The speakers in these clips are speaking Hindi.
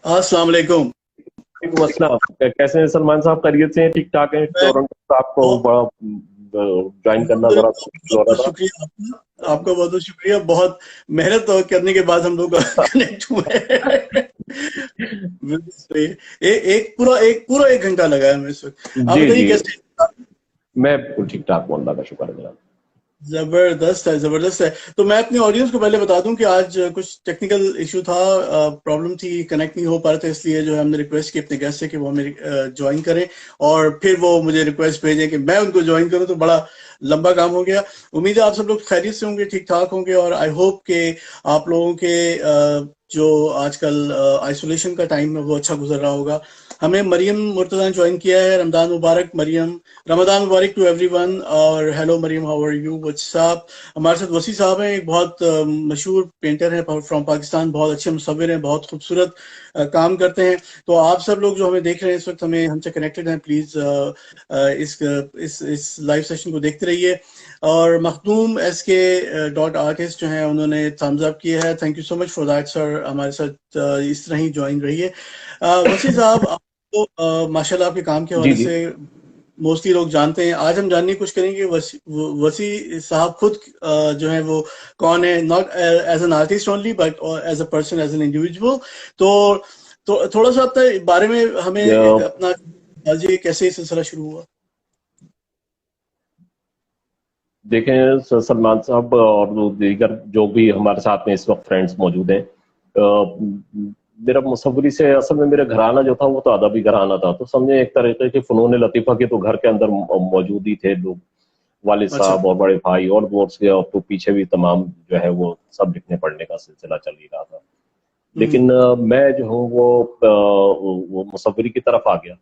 अस्सलाम वालेकुम। वालेकुम अस्सलाम। कैसे हैं सलमान साहब? खैरियत से हैं? ठीक ठाक हैं? मैं टोरंटो से आपको बहुत बड़ा ज्वाइन करना जरा मुश्किल हो बहुत रहा शुक्रिया आपका। आपका बहुत बहुत शुक्रिया। बहुत मेहनत करने के बाद हम लोग था। कनेक्ट हुए हैं। बिल्कुल सही। एक पूरा 1 घंटा लगा है हमें इस वक्त। आप जी बताइए जी, कैसे हैं? मैं बिल्कुल ठीक ठाक हूँ, अल्लाह का शुक्र है जनाब। जबरदस्त है, जबरदस्त है। तो मैं अपने ऑडियंस को पहले बता दूं कि आज कुछ टेक्निकल इशू था, प्रॉब्लम थी, कनेक्ट नहीं हो पा रहे थे, इसलिए जो है हमने रिक्वेस्ट की अपने गेस्ट से कि वो हमें ज्वाइन करें और फिर वो मुझे रिक्वेस्ट भेजें कि मैं उनको ज्वाइन करूं, तो बड़ा लंबा काम हो गया। उम्मीद है आप सब लोग खैरियत से होंगे, ठीक ठाक होंगे, और आई होप के आप लोगों के जो आजकल आइसोलेशन का टाइम है वो अच्छा गुजर रहा होगा। हमें मरियम मुर्तज़ा ने ज्वाइन किया है। रमजान मुबारक मरियम। रमजान मुबारक टू एवरीवन। और hello Mariyam, how are you? What's up? हमारे साथ वसी साहब हैं, एक बहुत मशहूर पेंटर हैं फ्रॉम पाकिस्तान, बहुत अच्छे मुसव्विर हैं, बहुत खूबसूरत काम करते हैं। तो आप सब लोग जो हमें देख रहे हैं इस वक्त, हमें हमसे कनेक्टेड हैं, प्लीज इस लाइव सेशन को देखते रहिए। और मखदूम SK.artist जो हैं, उन्होंने थम्स अप किया है। Thank you so much for that sir. हमारे साथ इस तरह ही ज्वाइन रहिए। वसी साहब, आपको माशाल्लाह आपके काम के जी हवाले जी, से मोस्टली लोग जानते हैं। आज हम जानने की कोशिश करेंगे वसी साहब खुद जो है वो कौन है, not as an artist only but as a person, as an individual. तो थोड़ा सा अपने बारे में हमें अपना बताइए, कैसे ये सिलसिला शुरू हुआ। देखें सलमान साहब और दीगर जो भी हमारे साथ में इस वक्त फ्रेंड्स मौजूद हैं, मेरा मुसव्वरी से असल में मेरा घराना जो था वो तो अदबी घराना था, तो समझे एक तरीके के फ़नून लतीफ़ा के तो घर के अंदर मौजूद ही थे लोग। वालिद अच्छा। साहब और बड़े भाई और दोस्त के, और तो पीछे भी तमाम जो है वो सब लिखने पढ़ने का सिलसिला चल ही रहा था। हम्म। लेकिन मैं जो हूँ वो मुसव्वरी की तरफ आ गया,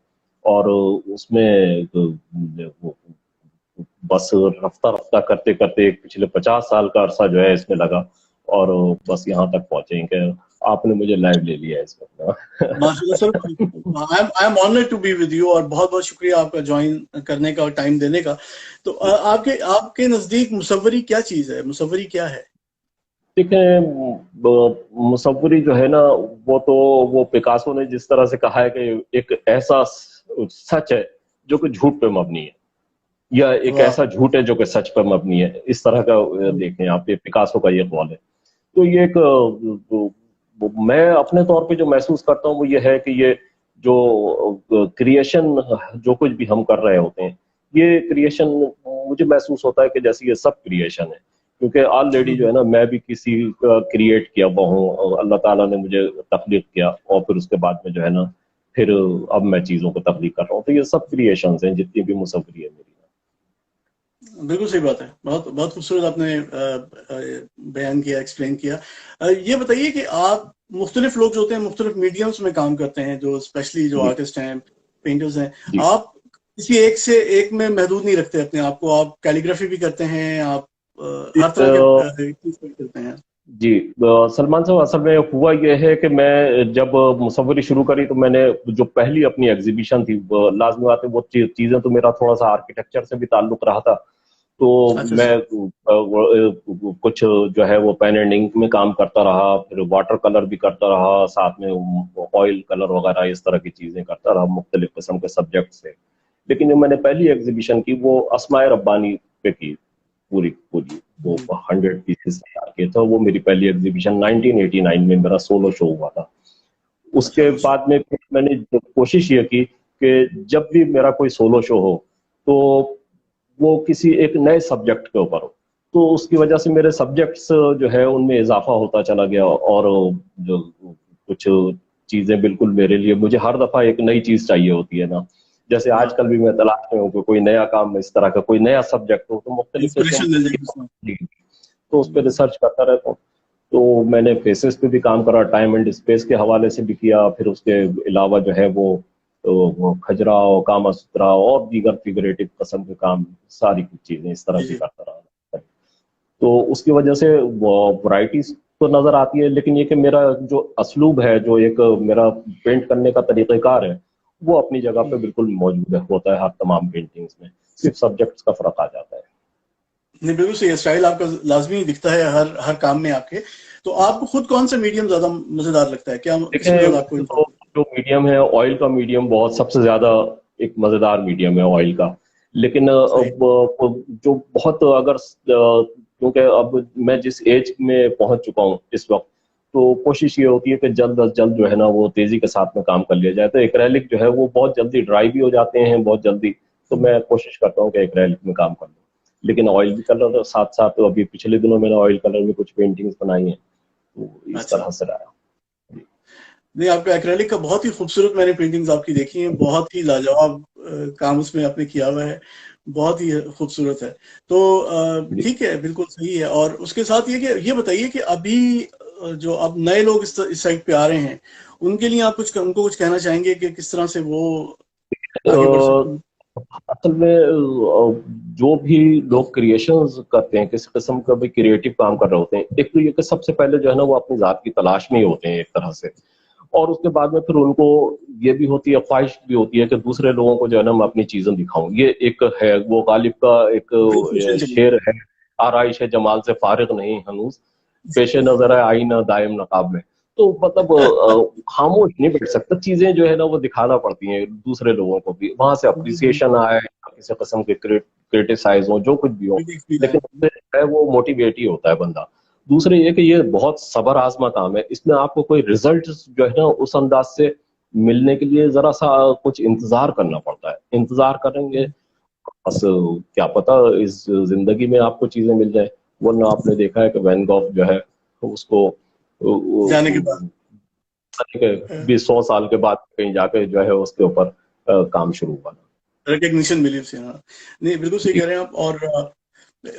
और उसमें वो बस रफ्ता रफ्ता करते करते एक पिछले 50 साल का अरसा जो है इसमें लगा, और बस यहाँ तक पहुंचे कि आपने मुझे लाइव ले लिया है इस वक्त। माशाल्लाह sir, I am honoured to be with you, और बहुत बहुत शुक्रिया आपका ज्वाइन करने का और टाइम देने का। तो आपके आपके नजदीक मुसव्वरी क्या चीज है? मुसव्वरी क्या है? ठीक है, मुसव्वरी जो है ना, वो तो वो पिकासो ने जिस तरह से कहा है कि एक ऐसा सच है जो कि झूठ पे मबनी है, या एक वाह। ऐसा झूठ है जो कि सच पर मबनी है, इस तरह का देखें आप, ये पिकासो का ये कौल है। तो ये एक मैं अपने तौर पे जो महसूस करता हूँ वो ये है कि ये जो क्रिएशन, जो कुछ भी हम कर रहे होते हैं, ये क्रिएशन मुझे महसूस होता है कि जैसे ये सब क्रिएशन है, क्योंकि ऑलरेडी जो है ना मैं भी किसी का क्रिएट किया हुआ हूँ, अल्लाह ताला ने मुझे तख्लीक किया, और फिर उसके बाद में जो है ना फिर अब मैं चीज़ों को तख्लीक कर रहा हूँ, तो ये सब क्रिएशंस हैं जितनी भी मुसव्वरी है मेरी। बिल्कुल सही बात है। बहुत बहुत खूबसूरत आपने बयान किया, एक्सप्लेन किया। ये बताइए कि आप, मुख्तलिफ लोग जो होते हैं मुख्तलिफ मीडियम्स में काम करते हैं, जो स्पेशली जो जी आर्टिस्ट हैं, पेंटर्स हैं, जी आप किसी एक से एक में महदूद नहीं रखते अपने आप को। आप कैलीग्राफी भी करते हैं, आप हर तरह के चीज करते हैं। जी, सलमान साहब, असल में हुआ यह है कि मैं जब मुसव्वरी शुरू करी तो मैंने जो पहली अपनी एग्जीबिशन थी, लाजमी बात है वो चीज़ें तो मेरा थोड़ा सा आर्किटेक्चर से भी ताल्लुक रहा था, तो अच्छा मैं अच्छा। कुछ जो है वो पेन एंड इंक में काम करता रहा, फिर वाटर कलर भी करता रहा, साथ में ऑयल कलर वगैरह इस तरह की चीज़ें करता रहा, मुख्तलिफ किस्म के सब्जेक्ट से। लेकिन जो मैंने पहली एग्जीबिशन की वो अस्माए रब्बानी पे की, पूरी पूरी वो हम्म। 100 पीसेस तैयार किए थे। वो मेरी पहली एग्जीबिशन 1989 में मेरा सोलो शो हुआ था। उसके माशाल्लाह माशाल्लाह। बाद में फिर मैंने कोशिश ये की कि जब भी मेरा कोई सोलो शो हो तो वो किसी एक नए सब्जेक्ट के ऊपर हो, तो उसकी वजह से मेरे सब्जेक्ट्स जो है उनमें इजाफा होता चला गया, और जो कुछ चीजें बिल्कुल मेरे लिए, मुझे हर दफा एक नई चीज चाहिए होती है ना, जैसे हाँ, आजकल भी मैं तलाश में हूँ कि कोई नया काम इस तरह का, कोई नया सब्जेक्ट हो, तो मुख्तलिफ किस्म इंस्पिरेशन मिल जाएगी उसमें। की, तो उस पर रिसर्च करता रहता हूँ। तो मैंने फेसेस पे भी काम करा, टाइम एंड स्पेस के हवाले से भी किया, फिर उसके अलावा जो है वो खजराहो, कामा सुतरा और दीगर फिगरेटिव कस्म के काम, सारी कुछ चीजें इस तरह जी की जी। करता रहा। तो उसकी वजह से वैरायटीज तो नजर आती है, लेकिन ये कि मेरा जो असलूब है, जो एक मेरा पेंट करने का तरीक़ेकार है, वो अपनी जगह पे हम्म। बिल्कुल मौजूद है, होता है हर तमाम पेंटिंग्स में, सिर्फ सब्जेक्ट्स का फर्क आ जाता है। नहीं, बिल्कुल सही है। स्टाइल आपका लाजमी दिखता है हर हर काम में आपके। तो आपको खुद कौन सा मीडियम ज्यादा मजेदार लगता है, क्या किसमें देखिए ज्यादा आपको तो जो मीडियम है ऑयल का मीडियम बहुत सबसे ज्यादा एक मजेदार मीडियम है ऑयल का। लेकिन सही? जो बहुत अगर क्योंकि अब मैं जिस एज में पहुंच चुका हूँ इस वक्त, तो कोशिश ये होती है कि जल्द अज जल्द जो है ना वो तेजी के साथ में काम कर लिया जाए। तो एक्रेलिक जो है वो बहुत जल्दी ड्राई भी हो जाते हैं बहुत जल्दी, तो मैं कोशिश करता हूँ कि एक्रेलिक में काम कर लूँ। लेकिन ऑयल कलर साथ साथ, तो अभी पिछले दिनों मैंने ऑयल कलर में कुछ पेंटिंग्स बनाई हैं, तो इस अच्छा, तरह से रहा। नहीं आपका एक्रेलिक का बहुत ही खूबसूरत मैंने पेंटिंग्स आपकी देखी हैं, बहुत ही लाजवाब काम उसमें आपने किया हुआ है, बहुत ही खूबसूरत है। तो ठीक है, बिल्कुल सही है। और उसके साथ ये बताइए कि अभी जो अब नए लोग इस साइड पे आ रहे हैं, उनके लिए आप उनको कुछ कहना चाहेंगे कि किस तरह से वो आगे बढ़ सकते हैं? असल में जो भी लोग क्रिएशंस करते हैं, किसी किस्म का भी क्रिएटिव काम कर रहे होते हैं, एक तो ये कि सबसे पहले जो है ना वो अपनी जात की तलाश में ही होते हैं एक तरह से। और उसके बाद में फिर उनको ये भी होती है, ख्वाहिश भी होती है कि दूसरे लोगों को जो है ना मैं अपनी चीजें दिखाऊं। ये एक है वो गालिब का एक बिल्कुल सही जवाब। शेर है, आराइश है जमाल से फारिग नहीं हनूज, पेशे नजर है आईना दायम नकाब में। तो मतलब खामोश नहीं बैठ सकता, चीजें जो है ना वो दिखाना पड़ती हैं दूसरे लोगों को भी, वहां से अप्रिसिएशन आए, किसी किस्म के क्रिटिसाइज हो, जो कुछ भी हो, लेकिन उससे जो है वो मोटिवेट ही होता है बंदा। दूसरे ये कि ये बहुत सबर आजमा काम है, इसमें आपको कोई रिजल्ट जो है ना उस अंदाज से मिलने के लिए जरा सा कुछ इंतजार करना पड़ता है। इंतजार करेंगे बस, क्या पता इस जिंदगी में आपको चीजें मिल जाए। वरना आपने देखा है कि वैन गॉग जो है उसको जाने के बाद 20-100 साल के बाद कहीं जाके जो है उसके ऊपर काम शुरू हुआ। रिकग्निशन मिली उसे। हाँ, नहीं बिल्कुल सही जी। कह रहे हैं आप। और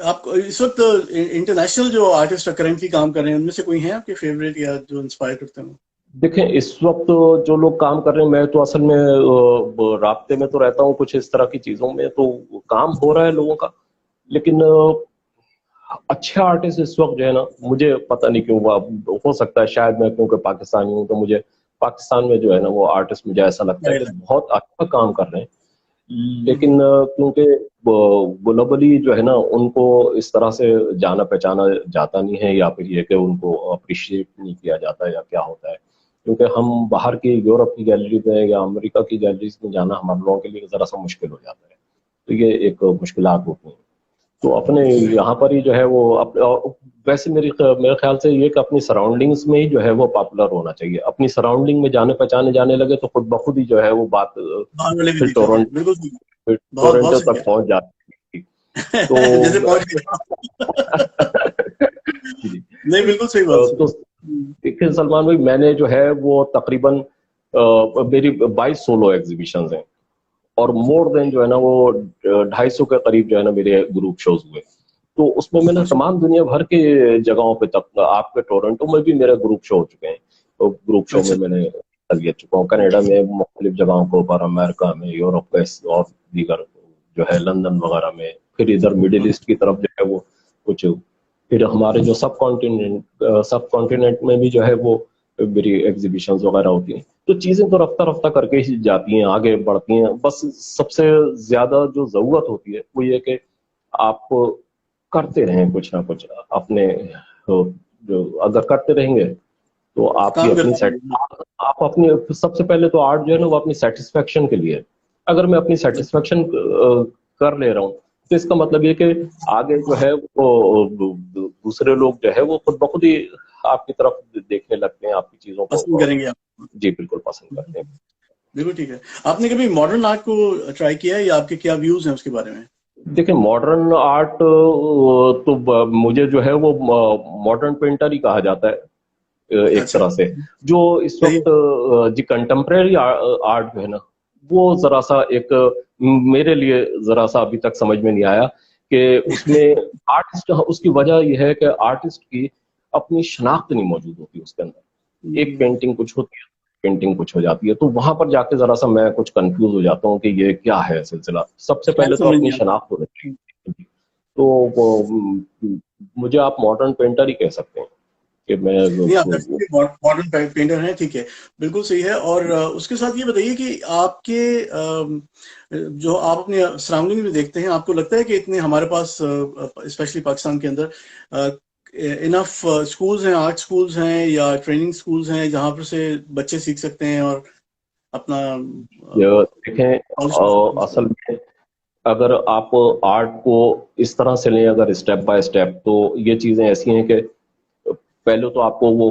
आप इस वक्त इंटरनेशनल जो आर्टिस्ट करेंटली काम कर रहे हैं, उनमें से कोई हैं आपके फेवरेट या जो इंस्पायर करते हैं? देखें इस वक्त जो लोग काम कर रहे हैं, मैं तो असल में राब्ते में तो रहता हूँ कुछ इस तरह की चीजों में, तो काम हो रहा है लोगों का। लेकिन अच्छे आर्टिस्ट इस वक्त जो है ना, मुझे पता नहीं क्यों, हो सकता है शायद मैं क्योंकि पाकिस्तानी हूँ तो मुझे पाकिस्तान में जो है ना वो आर्टिस्ट मुझे ऐसा लगता है कि बहुत अच्छा काम कर रहे हैं। लेकिन क्योंकि ग्लोबली जो है ना उनको इस तरह से जाना पहचाना जाता नहीं है, या फिर ये कि उनको अप्रिशिएट नहीं किया जाता या क्या होता है। क्योंकि हम बाहर की यूरोप की गैलरी में या अमेरिका की गैलरीज में जाना हमारे लोगों के लिए जरा सा मुश्किल हो जाता है। तो ये एक मुश्किलात होती हैं। तो अपने यहाँ पर ही जो है वो वैसे मेरे ख्याल से ये कि अपनी सराउंडिंग्स में ही जो है वो पॉपुलर होना चाहिए। अपनी सराउंडिंग में जाने पहचाने जाने लगे तो खुद ब खुद ही जो है वो बात बाहर वाले भी फिर देख लेते हैं, बिल्कुल सही। बहुत बहुत टोरंटो सही तक पहुंच जाती है। है। जैसे तो पहुंच गया। जी। नहीं बिल्कुल सही बात तो सर। देखिए सलमान भाई, मैंने जो है वो तकरीबन मेरी 22 सोलो एग्जीबिशन हैं, और मोर देन जो है ना वो 250 के करीब जो है ना मेरे ग्रुप शोज हुए। तो उसमें मैंने तमाम दुनिया भर के जगहों पे, तक आपके टोरंटो में भी मेरे ग्रुप शो हो चुके हैं। तो ग्रुप शो में अच्छा। मैंने ले चुका हूँ, कनाडा में मुख्तलिफ जगहों को पर, अमेरिका में, यूरोप में और दीगर जो है लंदन वगैरह में, फिर इधर मिडिल ईस्ट की तरफ जो है वो कुछ, फिर हमारे जो सब कॉन्टिनेंट में भी जो है वो मेरी एग्जीबिशन वगैरह होती हैं। तो चीजें तो रफ्ता रफ्ता करके ही जाती हैं, आगे बढ़ती हैं। बस सबसे ज्यादा जो जरूरत होती है वो ये कि आप करते रहें कुछ ना कुछ अपने, जो अगर करते रहेंगे तो आपकी काम अपनी करते सेट, हैं। आप अपनी, सबसे पहले तो आर्ट जो है ना वो अपनी सेटिस्फेक्शन के लिए है। अगर मैं अपनी सेटिस्फेक्शन कर ले रहा हूँ तो इसका मतलब ये कि आगे जो है वो दूसरे लोग जो है वो खुद ब खुद ही आपकी तरफ देखने लगते हैं, आपकी चीजों पसंद को करेंगे आप। जी बिल्कुल पसंद करते हैं। बिल्कुल ठीक है। आपने कभी मॉडर्न आर्ट को ट्राई किया है, या आपके क्या व्यूज हैं उसके बारे में? देखिए मॉडर्न आर्ट तो मुझे जो है वो मॉडर्न पेंटर ही कहा जाता है एक अच्छा। तरह से। जो इस सही। वक्त जी कंटेम्प्रेरी आर्ट जो है ना वो जरा सा एक मेरे लिए जरा सा अभी तक समझ में नहीं आया कि उसमें आर्टिस्ट, उसकी वजह यह है कि आर्टिस्ट की अपनी शनाख्त नहीं मौजूद होती उसके अंदर। एक पेंटिंग कुछ होती है, पेंटिंग कुछ हो जाती है, तो वहां पर जाके जरा सा मैं कुछ कंफ्यूज हो जाता हूँ कि ये क्या है सिलसिला। सबसे शायद पहले तो समझ अपनी गया। शनाख्त होनी चाहिए। तो मुझे आप मॉडर्न पेंटर ही कह सकते हैं कि मैं नहीं, आप डेफिनेटली मॉडर्न पेंटर हैं, ठीक है, बिल्कुल सही है। और उसके साथ ये बताइए कि आपके जो आप अपने सराउंडिंग में देखते हैं, आपको लगता है कि इतने हमारे पास स्पेशली पाकिस्तान के अंदर इनफ स्कूल्स हैं, आर्ट स्कूल्स हैं या ट्रेनिंग स्कूल्स हैं जहाँ पर से बच्चे सीख सकते हैं और अपना देखें, असल में अगर आप आर्ट को इस तरह से लें, अगर स्टेप बाय स्टेप, तो ये चीजें ऐसी हैं कि पहले तो आपको वो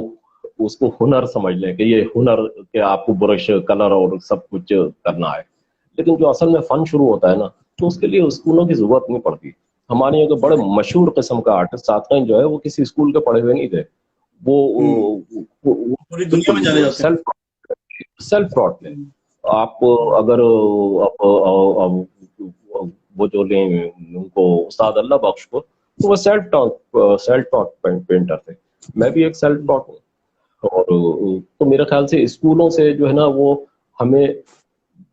उसको हुनर समझ लें कि ये हुनर के आपको ब्रश कलर और सब कुछ करना है। लेकिन जो असल में फन शुरू होता है ना, तो उसके लिए स्कूलों की जरूरत नहीं पड़ती। हमारे यहाँ के बड़े मशहूर किस्म का आर्टिस्ट साथीन जो है वो किसी स्कूल के पढ़े हुए नहीं थे। वो पूरी दुनिया में जाने बिल्कुल जाते हैं। सेल्फ टॉट थे। आप अगर वो जो लें उनको उस्ताद अल्लाह बख्श को, तो वो सेल्फ टॉट पेंटर थे। मैं भी एक सेल्फ टॉट हूँ। और तो मेरे ख्याल से स्कूलों से जो है ना वो हमें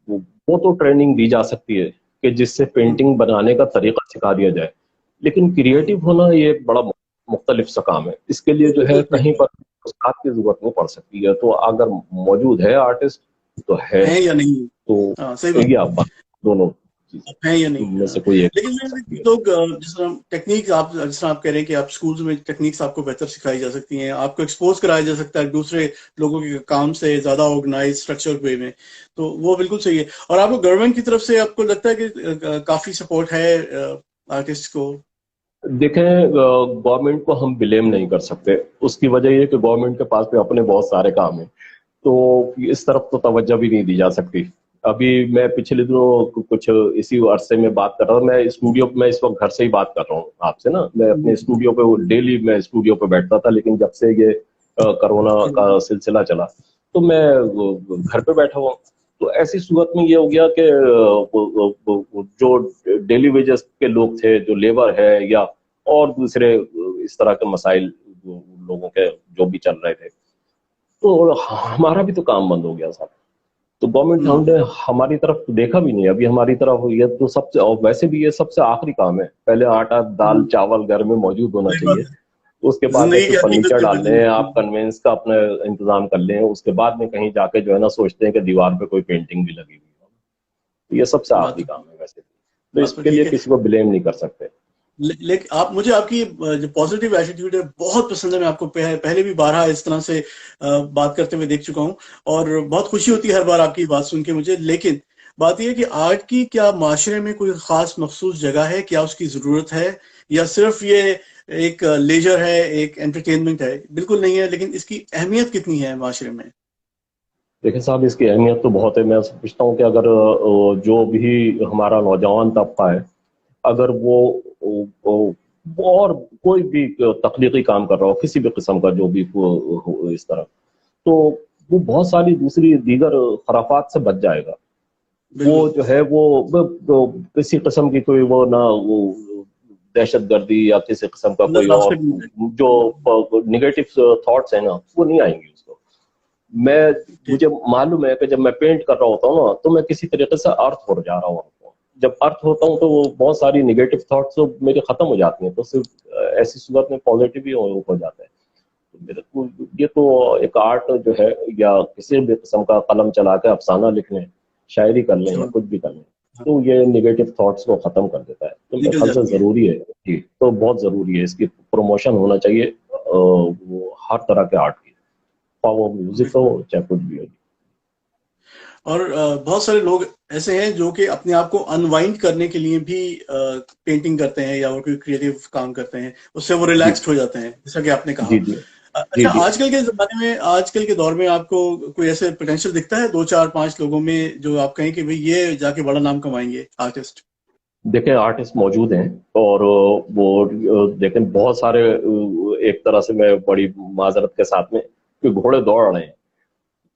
वो तो ट्रेनिंग दी जा सकती है कि जिससे पेंटिंग बनाने का तरीका सिखा दिया जाए। लेकिन क्रिएटिव होना ये एक बड़ा मुख्तलिफ सा काम है। इसके लिए जो है कहीं पर उस्ताद की जरूरत नहीं पड़ सकती है। तो अगर मौजूद है आर्टिस्ट तो है या नहीं। तो सही बात ये आप दोनों है या नहीं। में से कोई एक। लेकिन लोग जिस तरह टेक्निक आप जिस तरह आप कह रहे हैं कि आप स्कूल्स में टेक्निक्स आपको बेहतर सिखाई जा सकती हैं, आपको एक्सपोज कराया जा सकता है दूसरे लोगों के काम से ज्यादा ऑर्गेनाइज स्ट्रक्चर वे में, तो वो बिल्कुल सही है। और आपको गवर्नमेंट की तरफ से आपको लगता है कि काफी सपोर्ट है आर्टिस्ट को? देखें, गवर्नमेंट को हम ब्लेम नहीं कर सकते। उसकी वजह ये कि गवर्नमेंट के पास में अपने बहुत सारे काम हैं, तो इस तरफ तो तवज्जो भी नहीं दी जा सकती। अभी मैं पिछले दिनों कुछ इसी अरसे में बात कर रहा था। मैं स्टूडियो में इस वक्त घर से ही बात कर रहा हूँ आपसे ना। मैं अपने स्टूडियो पे डेली मैं स्टूडियो पे बैठता था, लेकिन जब से ये कोरोना का सिलसिला चला तो मैं घर पे बैठा हुआ। तो ऐसी सूरत में ये हो गया कि जो डेली वेजेस के लोग थे, जो लेबर है या और दूसरे इस तरह के मसाइल लोगों के जो भी चल रहे थे, तो हमारा भी तो काम बंद हो गया साहब। तो गवर्नमेंट हमने हमारी तरफ देखा भी नहीं। अभी हमारी तरफ ये तो सबसे, और वैसे भी ये सबसे आखिरी काम है। पहले आटा दाल चावल घर में मौजूद होना चाहिए, तो उसके बाद में फिर फर्नीचर डालने हैं, आप कन्वेंस का अपना इंतजाम कर लें, उसके बाद में कहीं जाके जो है ना सोचते हैं कि दीवार पे कोई पेंटिंग भी लगी हुई है। तो ये सबसे आखिरी काम है वैसे। तो इसके लिए किसी को ब्लेम नहीं कर सकते। लेकिन आप, मुझे आपकी जो पॉजिटिव एटीट्यूड है बहुत पसंद है। मैं आपको पहले भी 12 इस तरह से बात करते हुए देख चुका हूं और बहुत खुशी होती है हर बार आपकी बात सुन के मुझे। लेकिन बात यह है कि आर्ट की क्या माशरे में कोई खास मखसूस जगह है? क्या उसकी जरूरत है, या सिर्फ ये एक लेजर है, एक एंटरटेनमेंट है? बिल्कुल नहीं है। लेकिन इसकी अहमियत कितनी है माशरे में? देखिए साहब, इसकी अहमियत तो बहुत है। मैं समझता हूँ कि अगर जो भी हमारा नौजवान तबका है, अगर वो और कोई भी तकनीकी काम कर रहा हो, किसी भी किस्म का जो भी इस तरह, तो वो बहुत सारी दूसरी दीगर खराफात से बच जाएगा। वो जो है वो किसी किस्म की कोई वो ना वो दहशतगर्दी या किसी किस्म का कोई और जो निगेटिव थॉट्स है ना, वो नहीं आएंगे उसको। मुझे मालूम है कि जब मैं पेंट कर रहा होता हूँ ना, तो मैं किसी तरीके से अर्थ हो जा रहा हूँ। जब अर्थ होता हूँ तो वो बहुत सारी निगेटिव थॉट्स तो मेरे खत्म हो जाती हैं, तो सिर्फ ऐसी सूरत में पॉजिटिव ही हो जाता है। तो मेरे को ये तो एक आर्ट जो है, या किसी भी किस्म का कलम चला के अफसाना लिख लें, शायरी कर लें या कुछ भी कर लें, तो ये नेगेटिव थॉट्स को खत्म कर देता है। तो मेरे ख्याल से जरूरी है जी, तो बहुत जरूरी है। इसकी प्रमोशन होना चाहिए वो हर तरह के आर्ट की, वो म्यूजिक हो चाहे कुछ भी हो। और बहुत सारे लोग ऐसे हैं जो कि अपने आप को अनवाइंड करने के लिए भी पेंटिंग करते हैं या कोई क्रिएटिव काम करते हैं, उससे वो रिलैक्स्ड हो जाते हैं, जैसा कि आपने कहा। अच्छा, आजकल के जमाने में, आजकल के दौर में आपको कोई ऐसे पोटेंशियल दिखता है 2 4 5 लोगों में जो आप कहें कि भाई ये जाके बड़ा नाम कमाएंगे आर्टिस्ट? देखें, आर्टिस्ट मौजूद हैं और वो देखें बहुत सारे, एक तरह से मैं बड़ी माजरत के साथ में कि घोड़े दौड़ रहे हैं,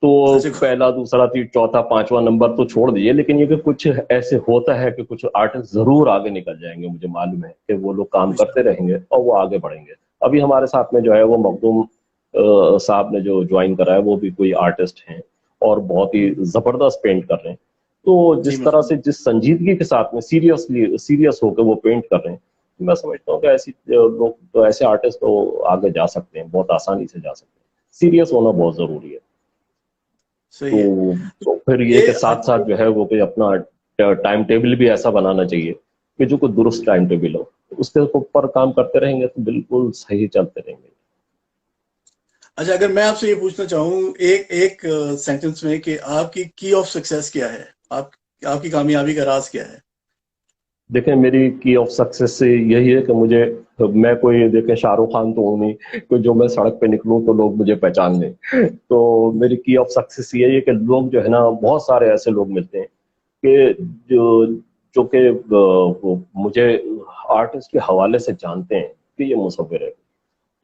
तो पहला दूसरा चौथा पांचवा नंबर तो छोड़ दीजिए, लेकिन ये कि कुछ ऐसे होता है कि कुछ आर्टिस्ट जरूर आगे निकल जाएंगे। मुझे मालूम है कि वो लोग काम करते रहेंगे और वो आगे बढ़ेंगे। अभी हमारे साथ में जो है वो मखदूम साहब ने जो ज्वाइन करा है, वो भी कोई आर्टिस्ट हैं और बहुत ही जबरदस्त पेंट कर रहे हैं। तो जिस तरह से, जिस संजीदगी के साथ में सीरियस होकर वो पेंट कर रहे हैं, मैं समझता हूँ कि ऐसी लोग तो, ऐसे आर्टिस्ट तो आगे जा सकते हैं, बहुत आसानी से जा सकते हैं। सीरियस होना बहुत जरूरी है। तो फिर ये के साथ साथ जो है वो कोई अपना टाइम टेबल भी ऐसा बनाना चाहिए कि जो कोई दुरुस्त टाइम टेबल हो, उसके ऊपर काम करते रहेंगे तो बिल्कुल सही चलते रहेंगे। अच्छा, अगर मैं आपसे ये पूछना चाहूँ एक एक सेंटेंस में कि आपकी की ऑफ सक्सेस क्या है, आपकी कामयाबी का राज क्या है? देखें, मेरी की ऑफ सक्सेस से यही है कि मैं कोई, देखें, शाहरुख खान तो हूँ नहीं कि जो मैं सड़क पे निकलूं तो लोग मुझे पहचान लें। तो मेरी की ऑफ सक्सेस यही है कि लोग जो है ना, बहुत सारे ऐसे लोग मिलते हैं कि जो जो कि मुझे आर्टिस्ट के हवाले से जानते हैं कि ये मुसव्विर है,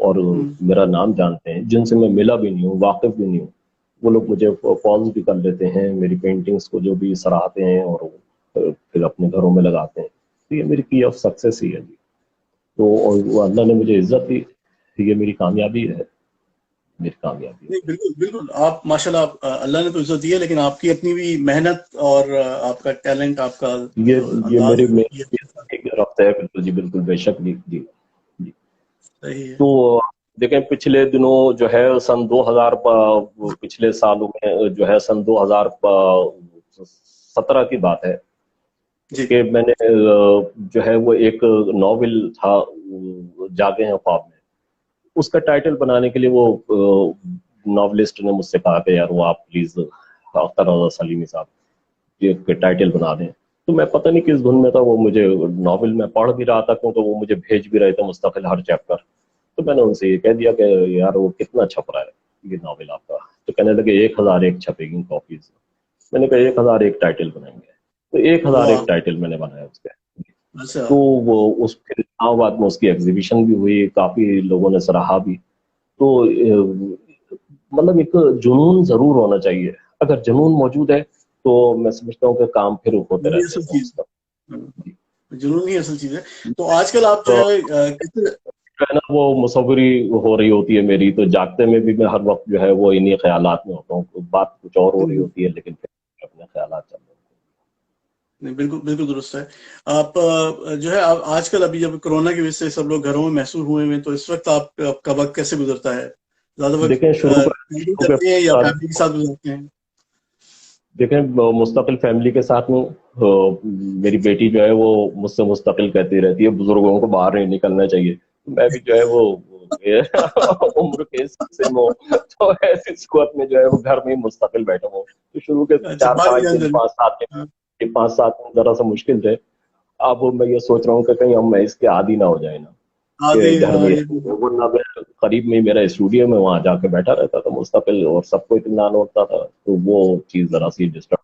और मेरा नाम जानते हैं, जिनसे मैं मिला भी नहीं हूँ, वाकिफ भी नहीं हूँ। वो लोग मुझे कॉल्स भी कर लेते हैं, मेरी पेंटिंग्स को जो भी सराहते हैं और फिर अपने घरों में लगाते हैं। तो ये मेरी की ऑफ सक्सेस ही है जी। तो और वो अल्लाह ने मुझे इज्जत दी, ये मेरी कामयाबी है, मेरी कामयाबी है। नहीं, बिल्कुल बिल्कुल, आप माशाल्लाह, अल्लाह ने तो इज्जत दी है, लेकिन आपकी अपनी भी मेहनत और आपका टैलेंट, आपका ये जो ये अंदाज मेरी है मेरी ये एक गिरफ्त है, बिल्कुल जी, बिल्कुल, बेशक जी जी जी। सही है। तो देखें, पिछले दिनों जो है सन 2000 पिछले सालों में जो है सन 2017 की बात है जी। कि मैंने जो है वो एक नॉवेल था, जागे हैं ख्वाब में। उसका टाइटल बनाने के लिए वो नॉवलिस्ट ने मुझसे कहा कि यार वो आप प्लीज अख्तर रज़ा सलीमी साहब ये टाइटल बना दें। तो मैं पता नहीं किस धुन में था, वो मुझे नॉवेल में पढ़ भी रहा था क्योंकि वो मुझे भेज भी रहे थे मुस्तकिल हर चैप्टर। तो मैंने उनसे ये कह दिया कि यार वो कितना छप रहा है ये नॉवेल आपका। तो कहने लगे 1001 छपेगी कॉपीज। मैंने कहा 1001 टाइटल बनाएंगे। तो 1001 वाह। टाइटल मैंने बनाया उसके। अच्छा। तो वो उस फिर इस्लामाबाद में उसकी एग्जीबिशन भी हुई, काफी लोगों ने सराहा भी। तो मतलब एक जुनून जरूर होना चाहिए। अगर जुनून मौजूद है तो मैं समझता हूँ कि काम फिर होते यही रहते असल हैं चीज उसका। है, जुनून ही असल चीज है। तो आजकल आप जो तो है कितने। जो है ना वो मुसव्वरी हो रही होती है मेरी, तो जागते में भी मैं हर वक्त जो है वो इन्हीं ख्यालात में होता हूँ। बात कुछ और हो रही होती है लेकिन फिर अपने ख्यालात चल रहे होते नहीं, बिल्कुल बिल्कुल दुरुस्त है। आप जो है आप आजकल अभी जब कोरोना की वजह से सब लोग घरों में महसूर हुए हैं, तो इस वक्त आपका वक्त कैसे गुजरता है? ज्यादा हैं। वक्त देखें, पेंटिंग शुरू करते हैं या के फैमिली के साथ गुजारते हैं? देखें, मुस्तकिल फैमिली के साथ में मेरी बेटी जो है वो मुझसे मुस्तकिल कहती रहती है बुजुर्गों को बाहर नहीं निकलना चाहिए। मैं भी जो है वो ये उम्र के हिसाब से वो, तो ऐसी सूरत में जो है वो घर में ही मुस्तकिल बैठा हूँ। तो शुरू के अच्छा, चार बाहर पांच जाने दिन दे। 5-7 दिन, हाँ, ये 5-7 दिन जरा सा मुश्किल थे। अब मैं ये सोच रहा हूँ कि कहीं हम मैं इसके आदी ना हो जाए ना, आधे, कि घर हाँ, में ये वरना मैं करीब में ही मेरा स्टूडियो में वहां जाके बैठा रहता था मुस्तकिल, और सबको इत्मीनान होता था। तो वो चीज जरा सी डिस्टर्ब।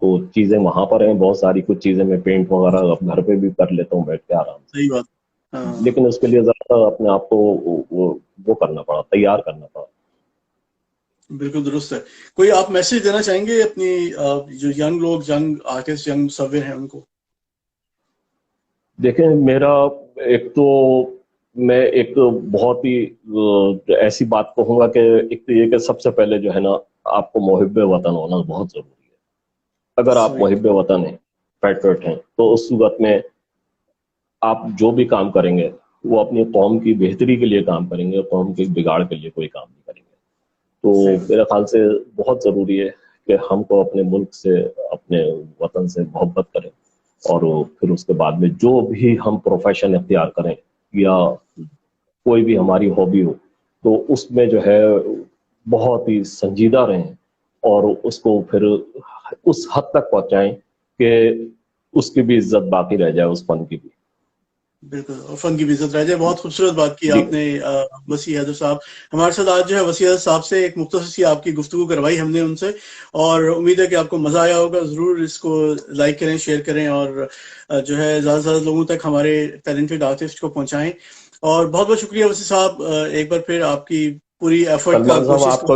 तो चीजें वहां पर हैं बहुत सारी, कुछ चीजें मैं पेंट वगैरह अब घर पे भी कर लेता हूँ बैठ के आराम से। सही बात। हाँ, लेकिन उसके लिए जरा अपने आप को वो करना पड़ा, तैयार करना पड़ा। बिल्कुल दुरुस्त है। कोई आप मैसेज देना चाहेंगे अपनी जो यंग लोग, यंग आर्टिस्ट, यंग मुसव्विर हैं उनको? देखें, मेरा एक तो मैं एक बहुत ही ऐसी बात कहूंगा कि एक तो ये कि सबसे पहले जो है ना, आपको मुहिब्बे वतन होना बहुत जरूरी है। अगर आप सही। मुहिब्बे वतन हैं, पैट्रियट हैं, तो उस सूरत में आप जो भी काम करेंगे वो अपनी कौम की बेहतरी के लिए काम करेंगे, कौम के बिगाड़ के लिए कोई काम नहीं करेंगे। सही तो बात। मेरे ख्याल से बहुत ज़रूरी है कि हमको अपने मुल्क से, अपने वतन से मोहब्बत करें, और फिर उसके बाद में जो भी हम प्रोफेशन इख्तियार करें या कोई भी हमारी हॉबी हो, तो उसमें जो है बहुत ही संजीदा रहें, और उसको फिर उस हद तक पहुंचाएं कि उसकी भी इज्जत बाकी रह जाए, उस फन की भी। बिल्कुल, और फन की भी इज्जत रह जाए। बहुत खूबसूरत बात की जी। आपने वसी हैदर साहब। हमारे साथ आज जो है वसी हैदर साहब से एक मुख्तसर सी आपकी गुफ्तगू करवाई हमने उनसे, और उम्मीद है कि आपको मजा आया होगा। जरूर इसको लाइक करें, शेयर करें, और जो है ज्यादा से ज्यादा लोगों तक हमारे टैलेंटेड आर्टिस्ट को पहुंचाएं। और बहुत बहुत शुक्रिया वसी साहब, एक बार फिर आपकी पूरी एफर्ट का, सलमान साहब, कोशिश आपका का